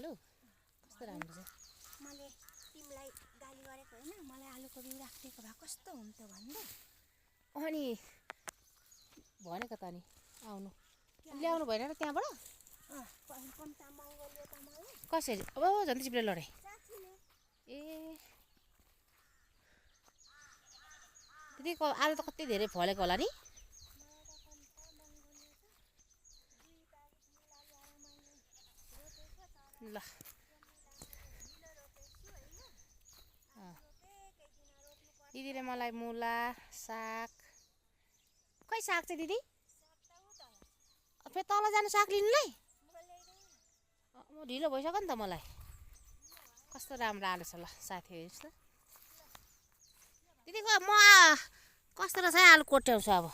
आलु कस्तो राम्रो छ मैले तिमीलाई गाली गरेको हैन मलाई आलुको बिउ राखिदिएको भए कस्तो हुन्थ्यो भन्दै अनि भनेको त नि आउनु ल्याउनु भएन र त्यहाँबाट कम्ता महँगो ल्यायो त मलाई कसरी अब झन् चिप्ले लडे साथीले ए दिदीको आलु त कति धेरै फलेको होला नि ल दिदीले मलाई मुला साग खै साग चाहिँ दिदी फेरि तल जानु साग लिनुलाई म ढिलो भइसक्यो नि त मलाई कस्तो राम्रो आलु छ ल साथी हेर्नुहोस् त दिदीको म कस्तो रहेछ है आलु कोट्याउँछु अब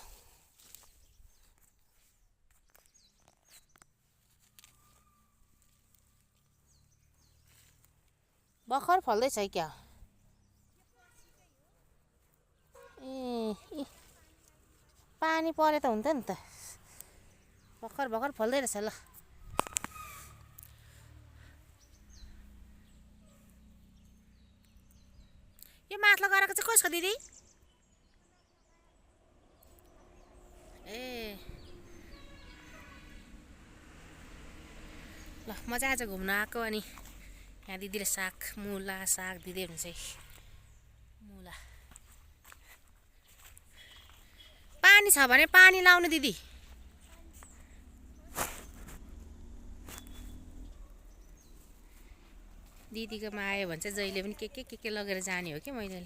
भर्खर फल्दैछ है क्या ए पानी परे त हुन्थ्यो नि त भर्खर भर्खर फल्दै रहेछ ल यो माथलो गराएको चाहिँ कसको दिदी ए ल म चाहिँ आज घुम्न आएको अनि यहाँ दिदीले साग मुला साग दिँदै हुन्छ मुला पानी छ भने पानी लाउनु दिदी दिदीकोमा आयो भने चाहिँ जहिले पनि के लगेर जाने हो कि मैले